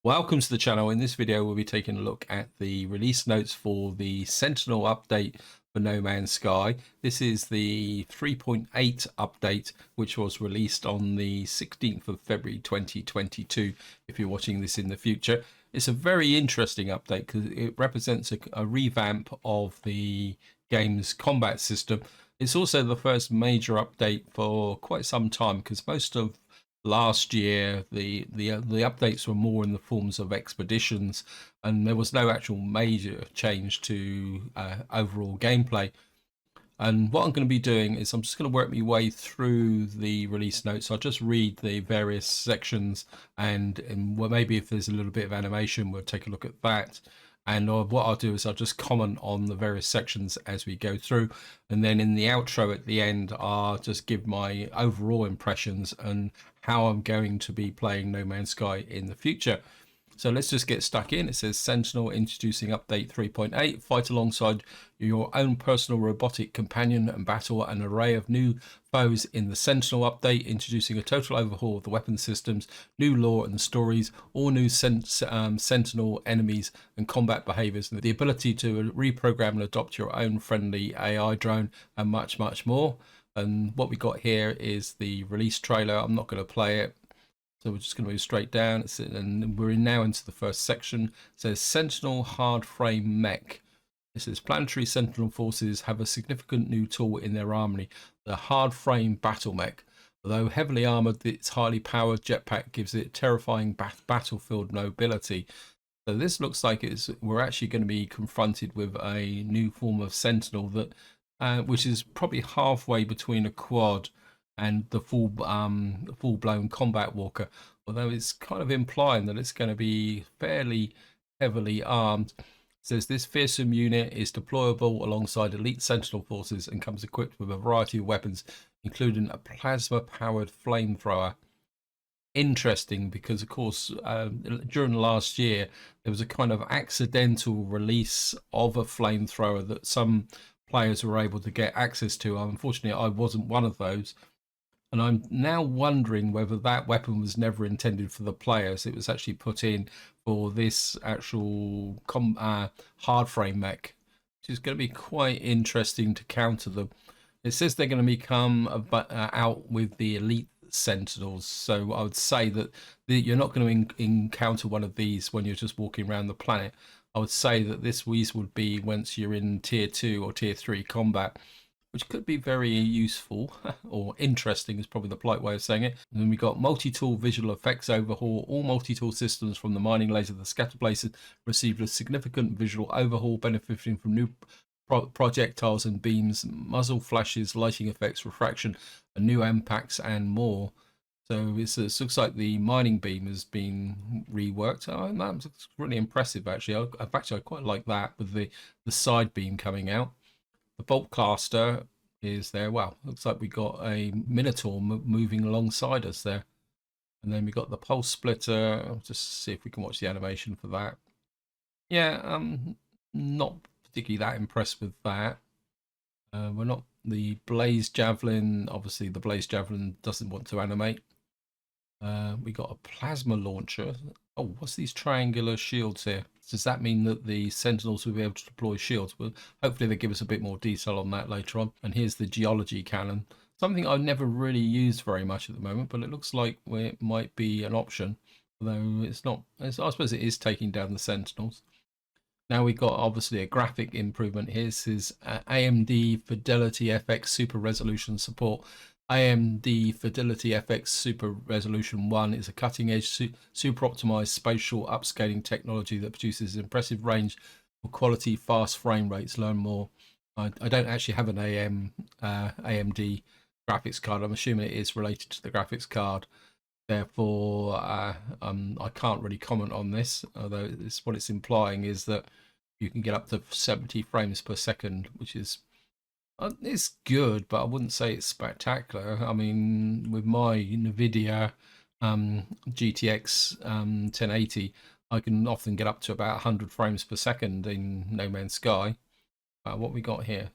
Welcome to the channel. In this video, we'll be taking a look at the release notes for the Sentinel update for No Man's Sky. This is the 3.8 update, which was released on the 16th of February 2022, if you're watching this in the future. It's a very interesting update because it represents a revamp of the game's combat system. It's also the first major update for quite some time, because most of last year the updates were more in the forms of expeditions, and there was no actual major change to overall gameplay. And what I'm going to be doing is I'm just going to work my way through the release notes. I'll just read the various sections, and well, maybe if there's a little bit of animation, we'll take a look at that. And what I'll do is I'll just comment on the various sections as we go through. And then in the outro at the end, I'll just give my overall impressions and how I'm going to be playing No Man's Sky in the future. So let's just get stuck in. It says Sentinel introducing update 3.8. Fight alongside your own personal robotic companion and battle an array of new foes in the Sentinel update, introducing a total overhaul of the weapon systems, new lore and stories, all new Sentinel enemies and combat behaviors, and the ability to reprogram and adopt your own friendly AI drone, and much, much more. And what we got here is the release trailer. I'm not going to play it, so we're just going to move straight down. And we're now into the first section. It says Sentinel hard frame mech. It says Planetary Sentinel forces have a significant new tool in their armory, the hard frame battle mech. Although heavily armored, its highly powered jetpack gives it terrifying battlefield mobility. So this looks like we're actually going to be confronted with a new form of Sentinel that which is probably halfway between a quad and the full-blown combat walker, although it's kind of implying that it's going to be fairly heavily armed. It says this fearsome unit is deployable alongside elite Sentinel forces and comes equipped with a variety of weapons, including a plasma-powered flamethrower. Interesting, because of course during last year there was a kind of accidental release of a flamethrower that some players were able to get access to. Unfortunately, I wasn't one of those, and I'm now wondering whether that weapon was never intended for the players. It was actually put in for this actual hard frame mech, which is going to be quite interesting to counter them. It says they're going to become out with the elite Sentinels, so I would say that you're not going to encounter one of these when you're just walking around the planet. I would say that these would be once you're in tier 2 or tier 3 combat, which could be very useful or interesting is probably the polite way of saying it. And then we got multi-tool visual effects overhaul. All multi-tool systems from the mining laser to the scatter blazes received a significant visual overhaul, benefiting from new projectiles and beams, muzzle flashes, lighting effects, refraction, and new impacts, and more. So it looks like the mining beam has been reworked. Oh, that's really impressive, actually. I quite like that with the side beam coming out. The bolt caster is there. Wow, looks like we got a Minotaur moving alongside us there. And then we got the pulse splitter. I'll just see if we can watch the animation for that. Yeah, not particularly that impressed with that. We're not the blaze javelin. Obviously, the blaze javelin doesn't want to animate. We got a plasma launcher. Oh, what's these triangular shields here? Does that mean that the Sentinels will be able to deploy shields? Well, hopefully they give us a bit more detail on that later on. And here's the geology cannon. Something I've never really used very much at the moment, but it looks like it might be an option. Although it's not, I suppose it is taking down the Sentinels. Now we've got obviously a graphic improvement. Here's his AMD Fidelity FX Super Resolution support. AMD Fidelity FX Super Resolution 1 is a cutting-edge, super optimized spatial upscaling technology that produces impressive range for quality, fast frame rates. Learn more. I don't actually have an AMD graphics card. I'm assuming it is related to the graphics card. Therefore, I can't really comment on this, although what it's implying is that you can get up to 70 frames per second, which is it's good, but I wouldn't say it's spectacular. I mean, with my NVIDIA GTX 1080, I can often get up to about 100 frames per second in No Man's Sky. What we got here?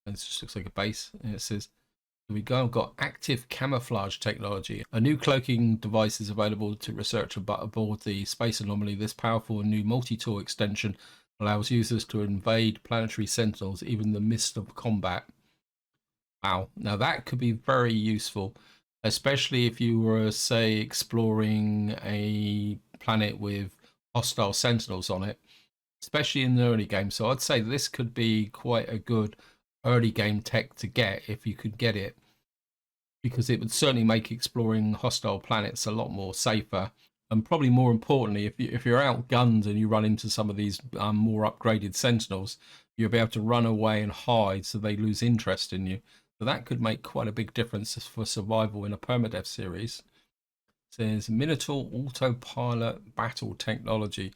It just looks like a base. It says We've got active camouflage technology. A new cloaking device is available to researchers aboard the Space Anomaly. This powerful new multi-tool extension allows users to invade planetary sentinels even in the midst of combat. Wow, now that could be very useful, especially if you were, say, exploring a planet with hostile sentinels on it, especially in the early game. So I'd say this could be quite a good early game tech to get if you could get it, because it would certainly make exploring hostile planets a lot more safer. And probably more importantly, if you're outgunned and you run into some of these more upgraded sentinels, you'll be able to run away and hide so they lose interest in you. So that could make quite a big difference for survival in a permadeath series. It says Minotaur autopilot battle technology.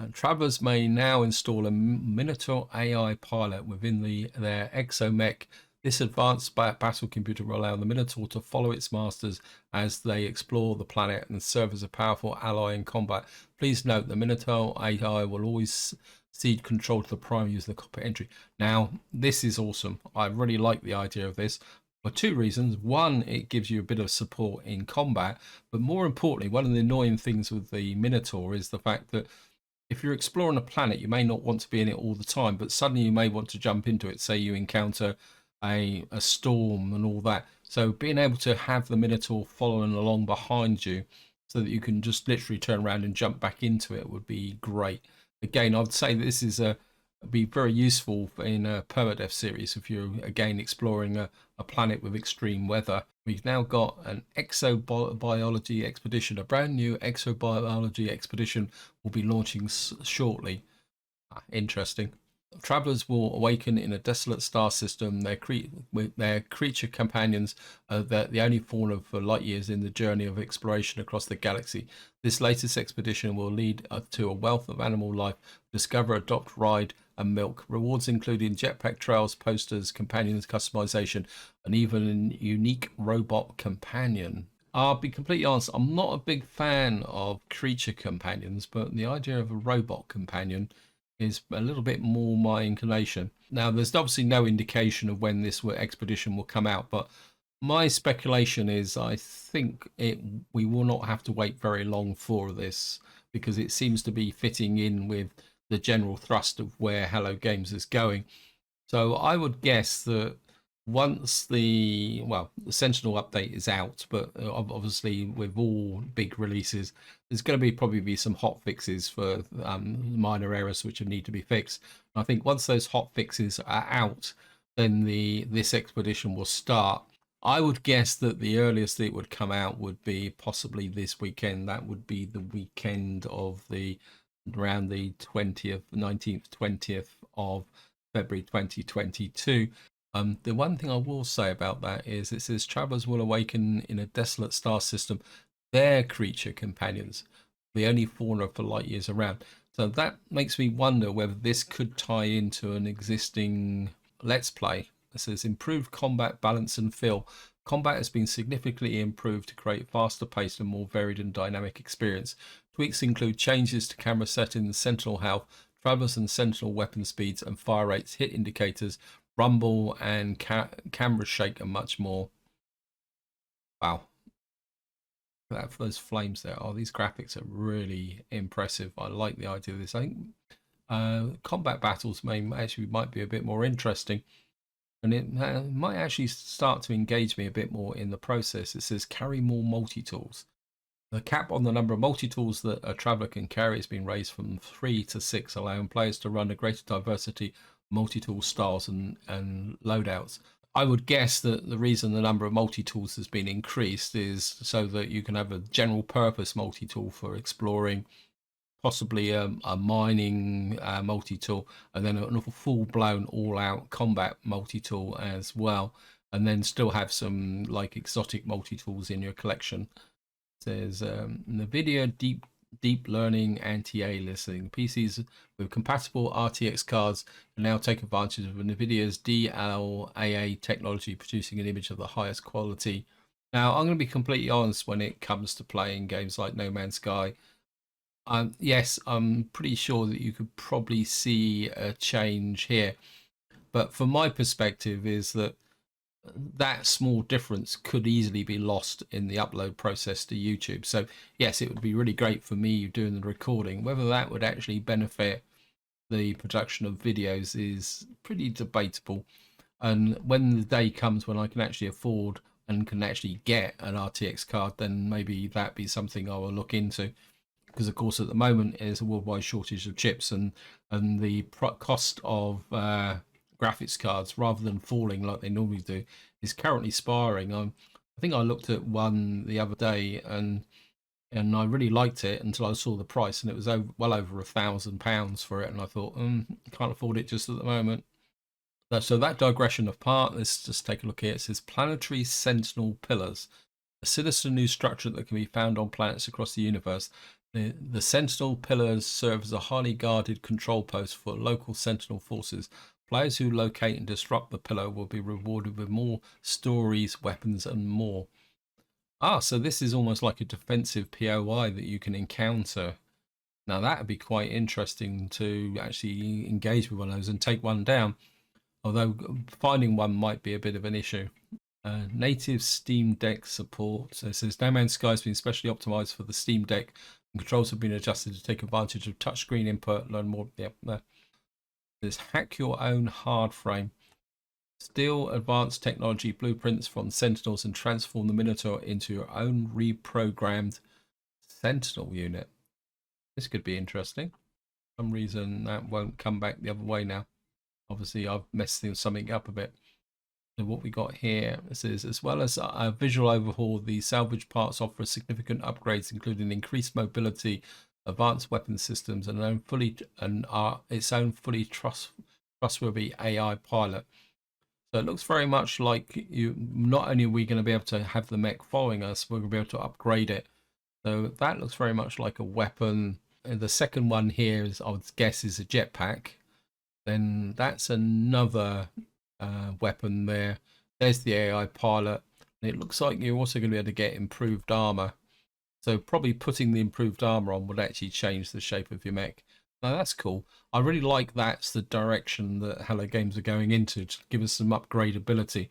And travelers may now install a Minotaur AI pilot within their exomech. This advanced battle computer will allow the Minotaur to follow its masters as they explore the planet and serve as a powerful ally in combat. Please note the Minotaur AI will always cede control to the prime user of the cockpit entry. Now, this is awesome. I really like the idea of this for two reasons. One, it gives you a bit of support in combat, but more importantly, one of the annoying things with the Minotaur is the fact that if you're exploring a planet, you may not want to be in it all the time, but suddenly you may want to jump into it. Say you encounter a storm and all that. So being able to have the Minotaur following along behind you so that you can just literally turn around and jump back into it would be great. Again, I'd say this is be very useful in a permadeath series if you're again exploring a planet with extreme weather. We've now got an Exobiology Expedition. A brand new Exobiology Expedition will be launching shortly. Interesting. Travelers will awaken in a desolate star system. Their creature companions are the only fauna for light years in the journey of exploration across the galaxy. This latest expedition will lead to a wealth of animal life. Discover, adopt, ride, and milk. Rewards including jetpack trails, posters, companions customization, and even a unique robot companion. I'll be completely honest, I'm not a big fan of creature companions, but the idea of a robot companion is a little bit more my inclination. Now, there's obviously no indication of when this expedition will come out, but my speculation is I think we will not have to wait very long for this, because it seems to be fitting in with the general thrust of where Hello Games is going. So I would guess that once the Sentinel update is out, but obviously with all big releases, there's going to probably be some hot fixes for minor errors which need to be fixed. And I think once those hot fixes are out, then this expedition will start. I would guess that the earliest it would come out would be possibly this weekend. That would be the weekend of around the 20th, 19th, 20th of February 2022. The one thing I will say about that is it says travelers will awaken in a desolate star system, their creature companions, the only fauna for light years around. So that makes me wonder whether this could tie into an existing Let's Play. It says improved combat balance and feel. Combat has been significantly improved to create faster paced and more varied and dynamic experience. Tweaks include changes to camera settings, sentinel health, travelers and sentinel weapon speeds and fire rates, hit indicators, rumble and camera shake, and much more. Wow, that for those flames there. Oh, these graphics are really impressive. I like the idea of this. I think combat battles might be a bit more interesting, and it might actually start to engage me a bit more in the process. It says carry more multi-tools. The cap on the number of multi-tools that a traveler can carry has been raised from 3 to 6, allowing players to run a greater diversity multi-tool styles and loadouts. I would guess that the reason the number of multi-tools has been increased is so that you can have a general purpose multi-tool for exploring, possibly a mining multi-tool, and then a full-blown all-out combat multi-tool as well, and then still have some like exotic multi-tools in your collection. It says NVIDIA deep learning anti-aliasing. PCs with compatible RTX cards can now take advantage of NVIDIA's DLAA technology, producing an image of the highest quality. Now, I'm going to be completely honest when it comes to playing games like No Man's Sky. Yes, I'm pretty sure that you could probably see a change here. But from my perspective is that that small difference could easily be lost in the upload process to YouTube. So yes, it would be really great for me doing the recording. Whether that would actually benefit the production of videos is pretty debatable. And when the day comes when I can actually afford and can actually get an RTX card, then maybe that be something I will look into. Because of course at the moment there's a worldwide shortage of chips, and the cost of graphics cards, rather than falling like they normally do, is currently spiraling. I think I looked at one the other day, and I really liked it until I saw the price, and it was well over £1,000 for it, and I thought, can't afford it just at the moment. So that digression apart, let's just take a look here. It says Planetary Sentinel Pillars, a sinister new structure that can be found on planets across the universe. The Sentinel Pillars serve as a highly guarded control post for local Sentinel forces. Players who locate and disrupt the pillar will be rewarded with more stories, weapons, and more. So this is almost like a defensive POI that you can encounter. Now that would be quite interesting to actually engage with one of those and take one down. Although finding one might be a bit of an issue. Native Steam Deck support. So it says No Man's Sky has been specially optimized for the Steam Deck, and controls have been adjusted to take advantage of touchscreen input. Learn more. Yep. There's hack your own hard frame. Steal advanced technology blueprints from Sentinels and transform the Minotaur into your own reprogrammed Sentinel unit. This could be interesting. For some reason that won't come back the other way now. Obviously I've messed something up a bit. So what we got here is, as well as a visual overhaul, the Salvage Parts offer significant upgrades, including increased mobility, advanced weapon systems, and its own fully trustworthy AI pilot. So it looks very much like not only are we going to be able to have the mech following us, we're going to be able to upgrade it. So that looks very much like a weapon. And the second one here is, I would guess, is a jetpack. Then that's another weapon there. There's the AI pilot. And it looks like you're also going to be able to get improved armor. So probably putting the improved armor on would actually change the shape of your mech. Now that's cool. I really like that's the direction that Hello Games are going into, to give us some upgradability.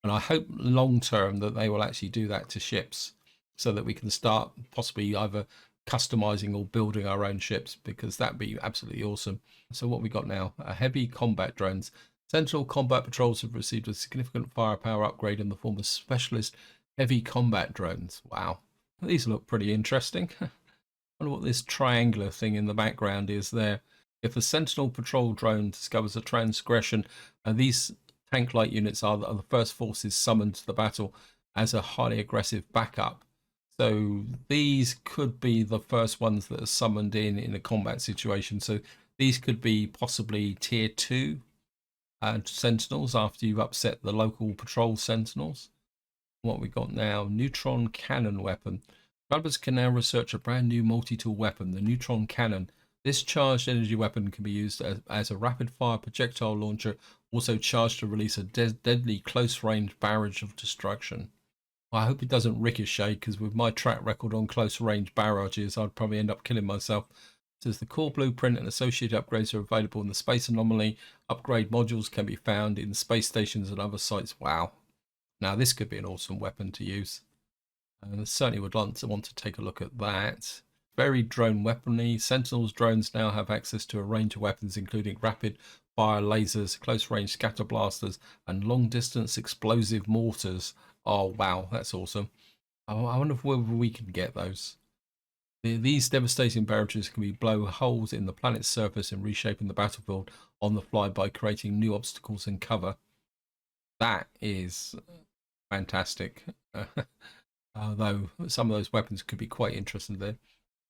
And I hope long term that they will actually do that to ships, so that we can start possibly either customizing or building our own ships, because that'd be absolutely awesome. So what we got now, heavy combat drones. Sentinel combat patrols have received a significant firepower upgrade in the form of specialist heavy combat drones. Wow, these look pretty interesting. I wonder what this triangular thing in the background is there. If a Sentinel patrol drone discovers a transgression, these tank-like units are the first forces summoned to the battle as a highly aggressive backup. So these could be the first ones that are summoned in a combat situation. So these could be possibly tier 2 Sentinels after you've upset the local patrol Sentinels. What we got now, Neutron Cannon weapon. Developers can now research a brand new multi-tool weapon, the Neutron Cannon. This charged energy weapon can be used as a rapid-fire projectile launcher, also charged to release a deadly close-range barrage of destruction. I hope it doesn't ricochet, because with my track record on close-range barrages, I'd probably end up killing myself. It says the core blueprint and associated upgrades are available in the Space Anomaly. Upgrade modules can be found in space stations and other sites. Wow. Now this could be an awesome weapon to use. And I certainly would want to take a look at that. Very drone weaponry. Sentinels drones now have access to a range of weapons, including rapid fire lasers, close range scatter blasters, and long distance explosive mortars. Oh wow, that's awesome. I wonder whether we can get those. These devastating barrages can blow holes in the planet's surface and reshaping the battlefield on the fly by creating new obstacles and cover. That is fantastic. Although some of those weapons could be quite interesting there.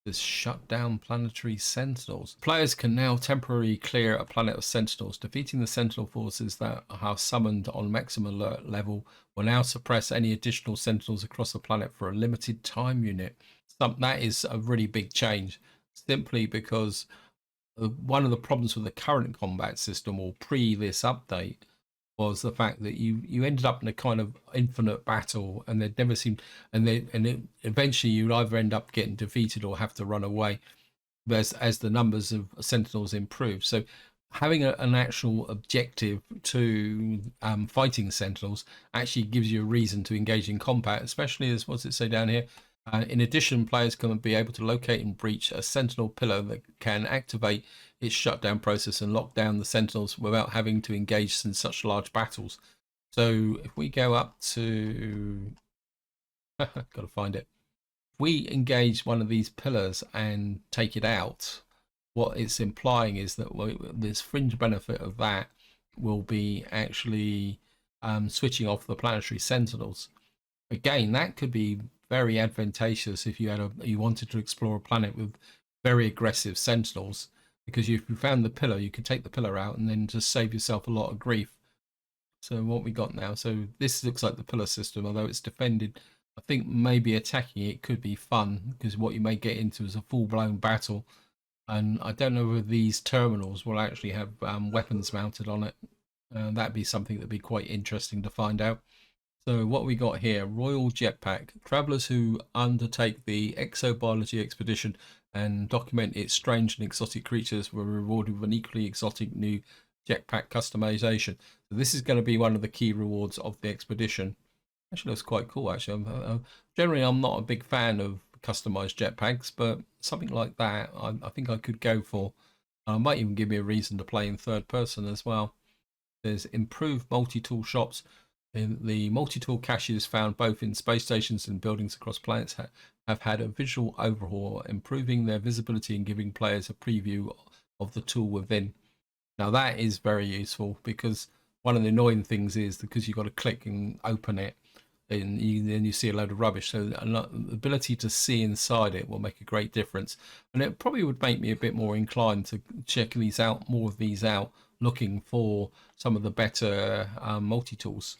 This shut down planetary sentinels. Players can now temporarily clear a planet of sentinels. Defeating the sentinel forces that are summoned on maximum alert level will now suppress any additional sentinels across the planet for a limited time unit. That is a really big change, simply because one of the problems with the current combat system, or pre this update, was the fact that you ended up in a kind of infinite battle, and there never seemed, eventually you'd either end up getting defeated or have to run away as the numbers of sentinels improve. So having an actual objective to fighting Sentinels actually gives you a reason to engage in combat, especially as, what's it say down here? In addition, players can be able to locate and breach a Sentinel pillar that can activate its shutdown process and lock down the Sentinels without having to engage in such large battles. So if we go up to, gotta find it. If we engage one of these pillars and take it out, what it's implying is that this fringe benefit of that will be actually switching off the Planetary Sentinels. Again, that could be very advantageous if you wanted to explore a planet with very aggressive Sentinels, because if you found the pillar, you could take the pillar out and then just save yourself a lot of grief. So what we got now, so this looks like the pillar system, although it's defended. I think maybe attacking it could be fun, because what you may get into is a full-blown battle. And I don't know whether these terminals will actually have weapons mounted on it. That'd be something that'd be quite interesting to find out. So what we got here, Royal Jetpack. Travelers who undertake the Exobiology Expedition and document its strange and exotic creatures were rewarded with an equally exotic new jetpack customization. So this is going to be one of the key rewards of the expedition. Actually looks quite cool, actually. Generally, I'm not a big fan of customized jetpacks, but something like that I think I could go for. Might even give me a reason to play in third person as well. There's improved multi-tool shops. The multi-tool caches found both in space stations and buildings across planets have had a visual overhaul, improving their visibility and giving players a preview of the tool within. Now that is very useful, because one of the annoying things is because you've got to click and open it, and then you see a load of rubbish. So the ability to see inside it will make a great difference, and it probably would make me a bit more inclined to check these out, more of these out, looking for some of the better multi-tools.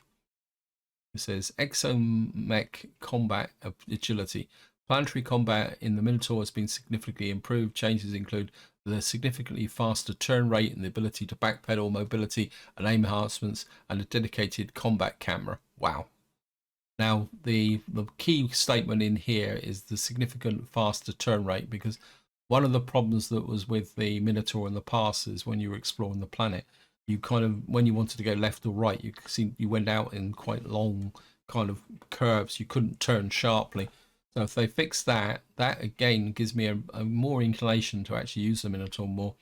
It says Exomech Combat Agility. Planetary combat in the Minotaur has been significantly improved. Changes include the significantly faster turn rate and the ability to backpedal, mobility and aim enhancements, and a dedicated combat camera. Wow. Now, the key statement in here is the significant faster turn rate, because one of the problems that was with the Minotaur in the past is when you were exploring the planet, you kind of, when you wanted to go left or right, you went out in quite long kind of curves. You couldn't turn sharply. So if they fix that, that again gives me a more inclination to actually use the Minotaur more.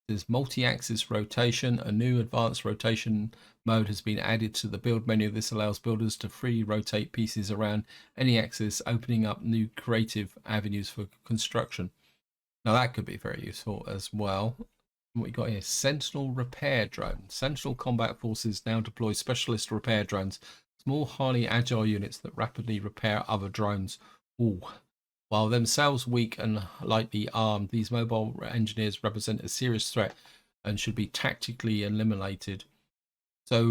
There's multi-axis rotation. A new advanced rotation mode has been added to the build menu. This allows builders to freely rotate pieces around any axis, opening up new creative avenues for construction. Now that could be very useful as well. What we got here, Sentinel Repair Drone. Sentinel Combat Forces now deploy specialist repair drones, small, highly agile units that rapidly repair other drones. Ooh. While themselves weak and lightly armed, these mobile engineers represent a serious threat and should be tactically eliminated. So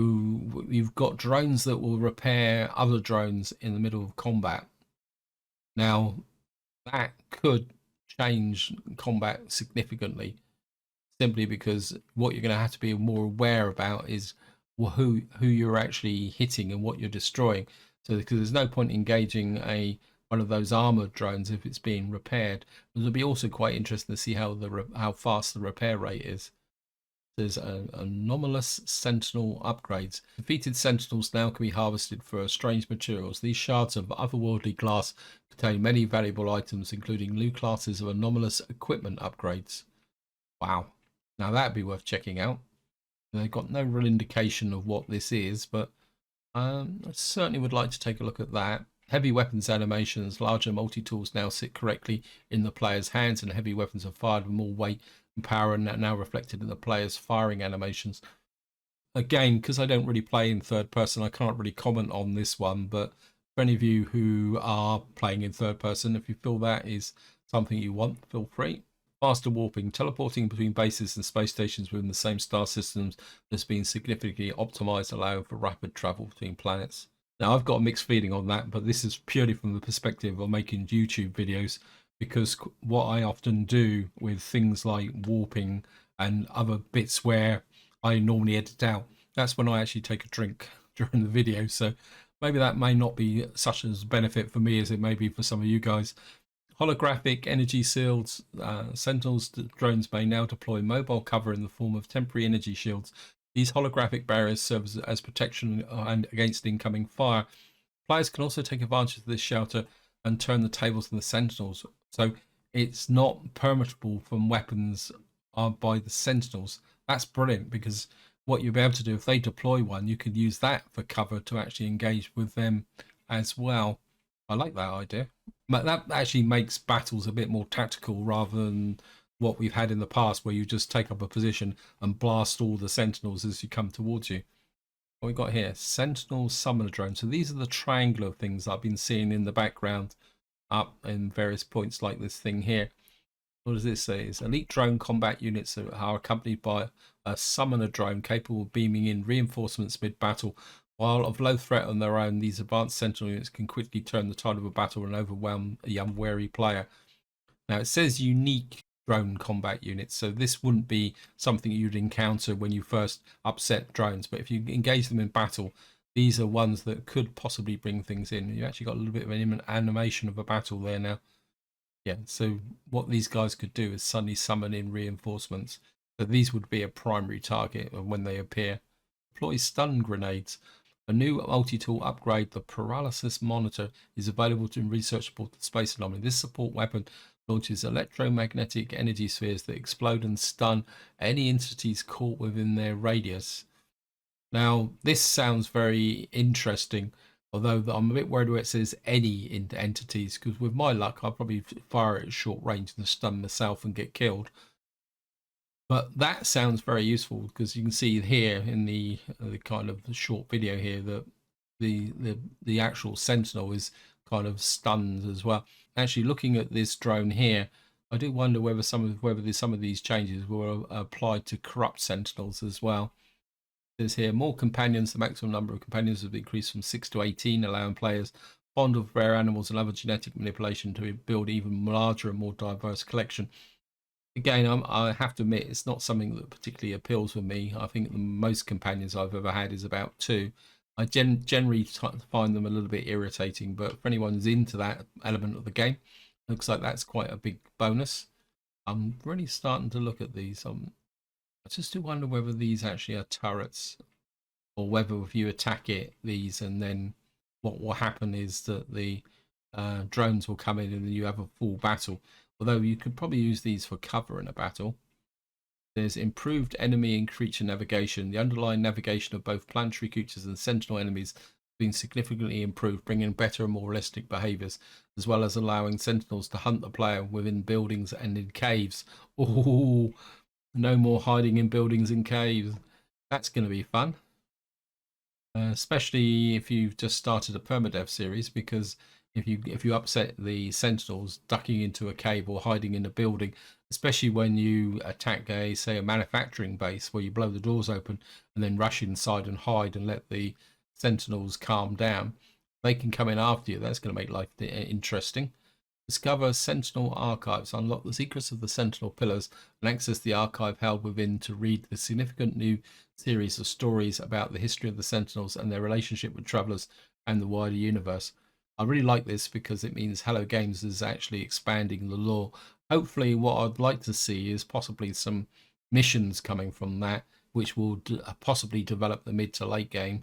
you've got drones that will repair other drones in the middle of combat. Now, that could change combat significantly, simply because what you're going to have to be more aware about is who you're actually hitting and what you're destroying. So because there's no point engaging one of those armored drones if it's being repaired. It'll be also quite interesting to see how fast the repair rate is. There's anomalous Sentinel upgrades. Defeated Sentinels now can be harvested for strange materials. These shards of otherworldly glass contain many valuable items, including new classes of anomalous equipment upgrades. Wow. Now that'd be worth checking out. They've got no real indication of what this is, but I certainly would like to take a look at that. Heavy weapons animations. Larger multi-tools now sit correctly in the player's hands, and heavy weapons are fired with more weight and power, and now reflected in the player's firing animations. Again, because I don't really play in third person, I can't really comment on this one, but for any of you who are playing in third person, if you feel that is something you want, feel free. Faster warping. Teleporting between bases and space stations within the same star systems has been significantly optimized, allowing for rapid travel between planets. Now, I've got a mixed feeling on that, but this is purely from the perspective of making YouTube videos, because what I often do with things like warping and other bits where I normally edit out, that's when I actually take a drink during the video. So maybe that may not be such as benefit for me as it may be for some of you guys. Holographic energy shields. Sentinels drones may now deploy mobile cover in the form of temporary energy shields. These holographic barriers serve as protection and against incoming fire. Players can also take advantage of this shelter and turn the tables on the Sentinels. So it's not permissible from weapons by the Sentinels. That's brilliant, because what you'll be able to do if they deploy one, you could use that for cover to actually engage with them as well. I like that idea. But that actually makes battles a bit more tactical rather than what we've had in the past, where you just take up a position and blast all the Sentinels as you come towards you. What we got here? Sentinel summoner drone. So these are the triangular things I've been seeing in the background up in various points, like this thing here. What does this say? It's elite drone combat units that are accompanied by a summoner drone capable of beaming in reinforcements mid-battle. While of low threat on their own, these advanced Sentinel units can quickly turn the tide of a battle and overwhelm a unwary player. Now it says unique drone combat units, so this wouldn't be something you'd encounter when you first upset drones, but if you engage them in battle, these are ones that could possibly bring things in. You actually got a little bit of an animation of a battle there now. Yeah, so what these guys could do is suddenly summon in reinforcements. So these would be a primary target when they appear. Deploy stun grenades. A new multi-tool upgrade, the Paralysis Monitor, is available in research support of Space Anomaly. This support weapon launches electromagnetic energy spheres that explode and stun any entities caught within their radius. Now, this sounds very interesting, although I'm a bit worried where it says any entities, because with my luck, I'll probably fire at short range and stun myself and get killed. But that sounds very useful, because you can see here in the kind of short video here that the actual Sentinel is kind of stunned as well. Actually, looking at this drone here, I do wonder whether some of these changes will apply to corrupt Sentinels as well. There's here more companions. The maximum number of companions have increased from 6 to 18, allowing players fond of rare animals and other genetic manipulation to build even larger and more diverse collection. Again, I have to admit, it's not something that particularly appeals with me. I think the most companions I've ever had is about 2. I generally find them a little bit irritating, but for anyone who's into that element of the game, looks like that's quite a big bonus. I'm really starting to look at these. I just do wonder whether these actually are turrets, or whether if you attack these, and then what will happen is that the drones will come in and then you have a full battle. Although you could probably use these for cover in a battle. There's improved enemy and creature navigation. The underlying navigation of both planetary creatures and sentinel enemies has been significantly improved, bringing better and more realistic behaviors, as well as allowing sentinels to hunt the player within buildings and in caves. Oh, no more hiding in buildings and caves. That's going to be fun. Especially if you've just started a permadev series, because if you upset the sentinels ducking into a cave or hiding in a building, especially when you attack a manufacturing base where you blow the doors open and then rush inside and hide and let the sentinels calm down, they can come in after you. That's going to make life interesting. Discover Sentinel archives. Unlock the secrets of the Sentinel pillars and access the archive held within to read the significant new series of stories about the history of the Sentinels and their relationship with travelers and the wider universe. I really like this because it means Hello Games is actually expanding the lore. Hopefully what I'd like to see is possibly some missions coming from that, which will possibly develop the mid to late game.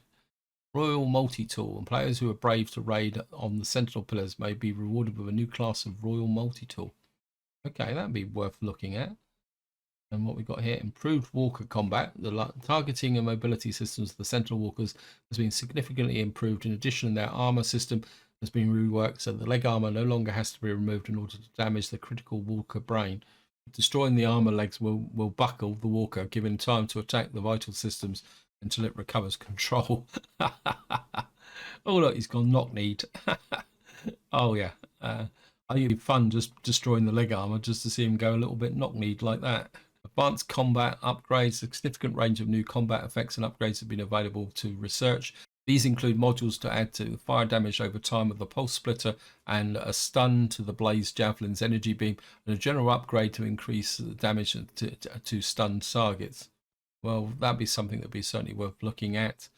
Royal Multitool, and players who are brave to raid on the Sentinel pillars may be rewarded with a new class of Royal Multitool. Okay, that'd be worth looking at. And what we've got here, improved walker combat. The targeting and mobility systems of the Sentinel walkers has been significantly improved. In addition, their armor system has been reworked so the leg armor no longer has to be removed in order to damage the critical walker brain. Destroying the armor legs will buckle the walker, giving time to attack the vital systems until it recovers control. Oh look, he's gone knock-kneed. Oh yeah, I think it'd be fun just destroying the leg armor just to see him go a little bit knock-kneed like that. Advanced combat upgrades. A significant range of new combat effects and upgrades have been available to research. These include modules to add to fire damage over time with the pulse splitter, and a stun to the blaze javelin's energy beam, and a general upgrade to increase the damage to stunned targets. Well, that'd be something that'd be certainly worth looking at.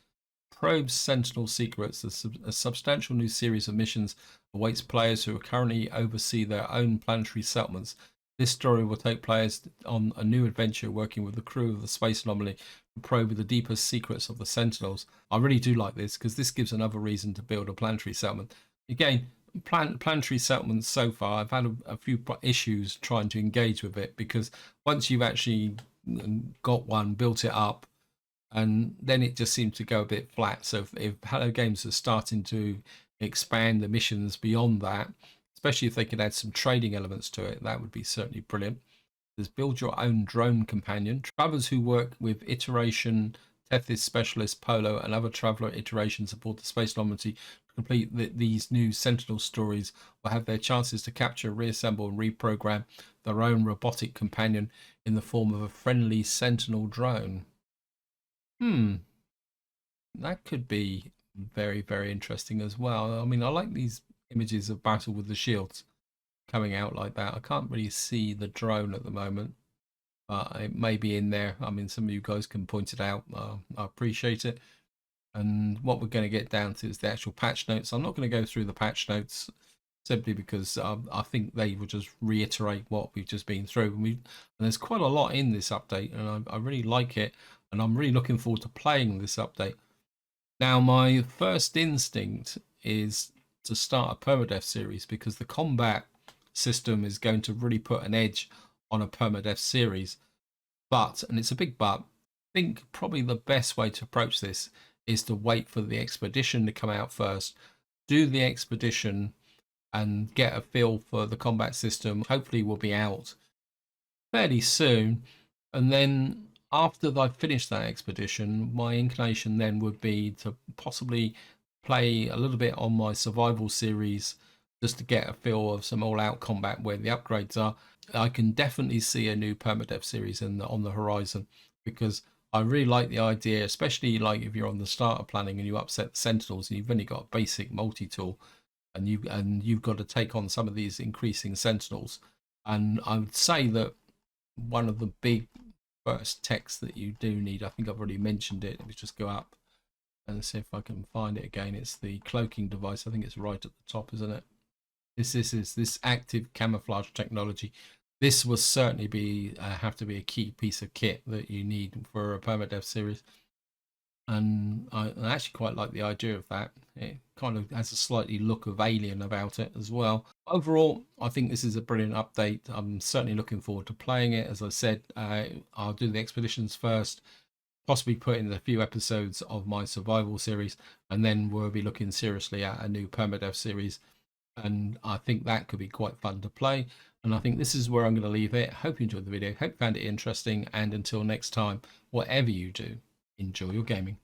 probes Sentinel Secrets, a substantial new series of missions awaits players who currently oversee their own planetary settlements. This story will take players on a new adventure working with the crew of the Space Anomaly to probe the deepest secrets of the Sentinels. I really do like this because this gives another reason to build a planetary settlement. Again, planetary settlements so far, I've had a few issues trying to engage with it because once you've actually got one, built it up, and then it just seems to go a bit flat. So if Hello Games are starting to expand the missions beyond that, especially if they could add some trading elements to it, that would be certainly brilliant. There's build your own drone companion. Travelers who work with Iteration, Tethys Specialist, Polo, and other traveler iterations aboard the Space Anomaly to complete these new Sentinel stories will have their chances to capture, reassemble, and reprogram their own robotic companion in the form of a friendly Sentinel drone. That could be very, very interesting as well. I mean, I like these images of battle with the shields coming out like that. I can't really see the drone at the moment, but it may be in there. I mean, some of you guys can point it out. I appreciate it. And what we're going to get down to is the actual patch notes. I'm not going to go through the patch notes simply because I think they will just reiterate what we've just been through. And there's quite a lot in this update, and I really like it. And I'm really looking forward to playing this update. Now, my first instinct is to start a permadeath series because the combat system is going to really put an edge on a permadeath series. But, and it's a big but, I think probably the best way to approach this is to wait for the expedition to come out first, do the expedition and get a feel for the combat system. Hopefully will be out fairly soon, and then after I finish that expedition, my inclination then would be to possibly play a little bit on my survival series just to get a feel of some all-out combat where the upgrades are. I can definitely see a new permadeath series on the horizon because I really like the idea, especially like if you're on the starter planning and you upset the Sentinels and you've only got a basic multi-tool and you've got to take on some of these increasing Sentinels. And I would say that one of the big first techs that you do need, I think I've already mentioned it. Let me just go up and see if I can find it again. It's the cloaking device. I think it's right at the top, isn't it? This is this active camouflage technology. This will certainly be have to be a key piece of kit that you need for a permadeath series. And I actually quite like the idea of that. It kind of has a slightly look of Alien about it as well. Overall, I think this is a brilliant update. I'm certainly looking forward to playing it. As I said, I'll do the expeditions first, possibly put in a few episodes of my survival series, and then we'll be looking seriously at a new permadeath series. And I think that could be quite fun to play. And I think this is where I'm going to leave it. Hope you enjoyed the video. Hope you found it interesting. And until next time, whatever you do, enjoy your gaming.